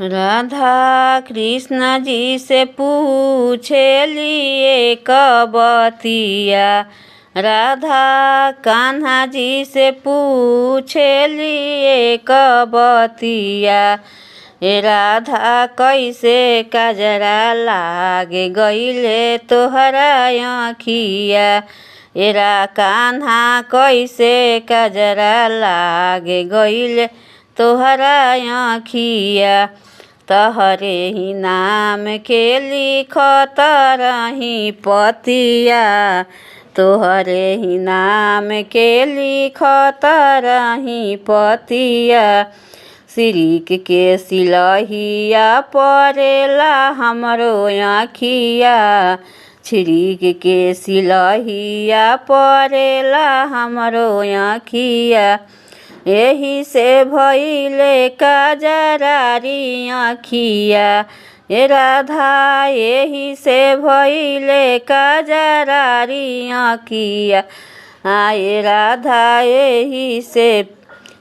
राधा कृष्ण जी से पूछेली एक बतिया। राधा कान्हा जी से पूछेली एक बतिया। ए राधा कैसे कजरा लागे गईले तोहरा आँखिया। एरा कान्हा कैसे कजरा लागे गईले तोहरा आँखिया। तहरे ही नाम के लिखत रही पतिया। तोहरे ही नाम के लिखत रही पतिया। सिरिक के सिलहिया परेला हमरो आँखिया। छिरिक के सिलहिया परेला हमरो आँखिया। एही से भइले कजरारी आँखिया। ए राधा एही से भइले कजरारी आँखिया। ए राधा एही से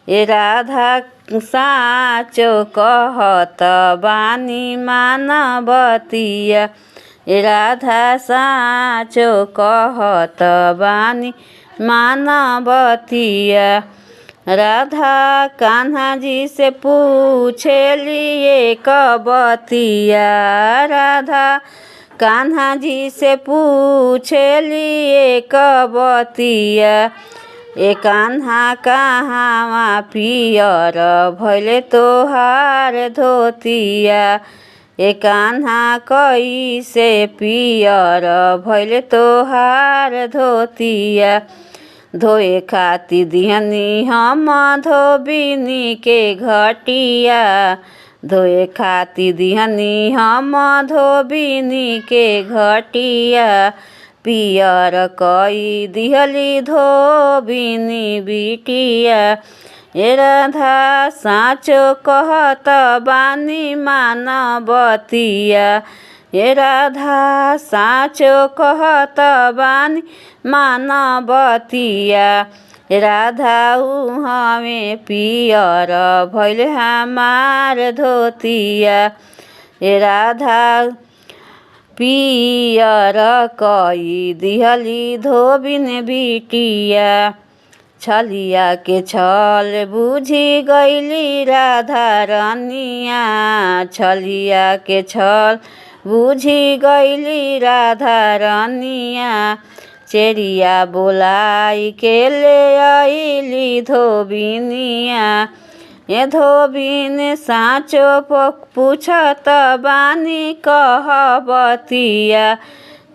ए राधा साचो कहत बानी मानवतिया। ए राधा साचो कहत बानी मानवतिया। राधा कान्हा जी से पूछेली एक बतिया। राधा कान्हा जी से पूछेली एक बतिया। ए कान्हा कहाँ पियर भइले तोहार धोतिया। ए कान्हा कैसे पियर भइले तोहार धोतिया। धोए खातिर दिहनी हम धोबिनी के घटिया। धोए खातिर दिहनी हम धोबिनी के घटिया। पियर कई दिहली धोबिनी बिटिया। ए राधा साचो कहत बानी मानवतिया। ए राधा साचो कहत बानी मानवतिया। राधा उहाँ पियर भइले हमार धोतिया। ए राधा पियर कई दिहली धोबिन बिटिया। छलिया के छल बुझी गईली राधा रानिया। छलिया के छल बुझी गईली राधा रानिया। चेरिया बोलाई के ले आईली धोबिनिया। ए धोबिन साचो पूछत बानी कहबतिया।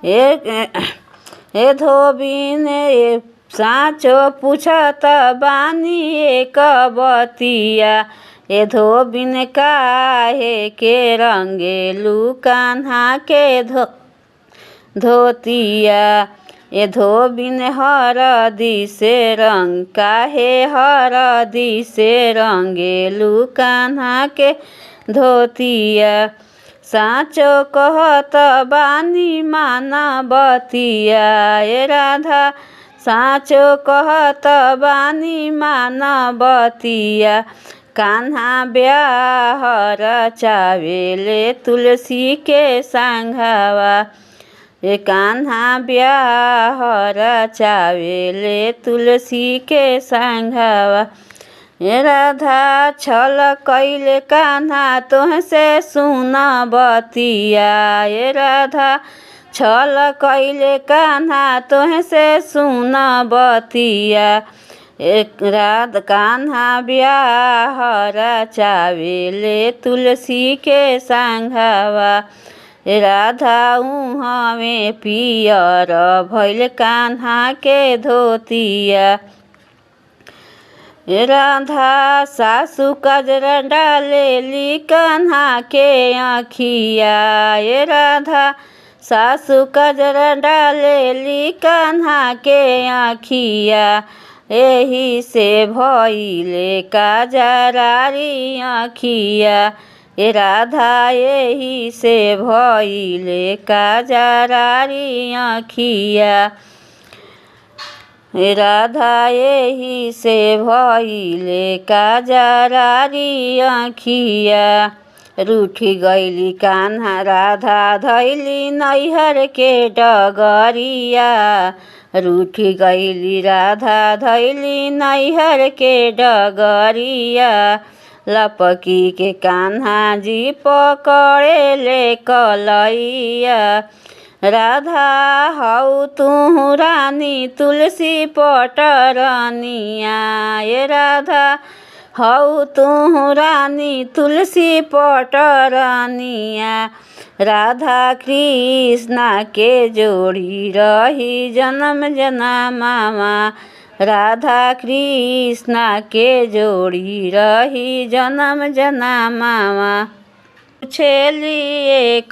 ए धोबिन साचो पूछत बानी एक बतिया। ए धोबिन काहे के रंगेलू कान्हा के धोतिया। ए धोबिन हरदी से रंग काहे हरदी से रंगेलू कान्हा के धोतिया। साचो कहत बानी मानवतिया। ए राधा साचो कहत बानी मानवतिया। कान्हा ब्याह रचावेले तुलसी के संघवा। ए कान्हा ब्याह रचावेले तुलसी के संघवा। ए राधा छल कैले कान्हा तोहसे सुनबतिया। ए राधा छल कैले कान्हा तोहसे सुनबतिया। एक रात कान्हा ब्याह रचावेले तुलसी के संघवा। राधा उहाँ पियर भइल कान्हा के धोतिया। राधा सासु कजरा डालेली कान्हा के आँखिया। ए राधा सासु कजरा डालेली कान्हा के आँखिया। एही से भइले कजरारी आँखिया। ए राधा एही से भइले कजरारी आँखिया। राधा एही से भइले कजरारी आँखिया। रूठी गईली कान्हा राधा धैली नैहर के डगरिया। रूठी गईली राधा धैली नैहर के डगरिया। लपकी के कान्हा जी पकड़े ले कलैया। राधा हौ तू रानी तुलसी पटरनिया। ये राधा हौ तू रानी तुलसी पटरनिया। राधा कृष्णा के जोड़ी रही जन्म जन्मामा। राधा कृष्णा के जोड़ी रही जन्म जन्मामा। छेली एक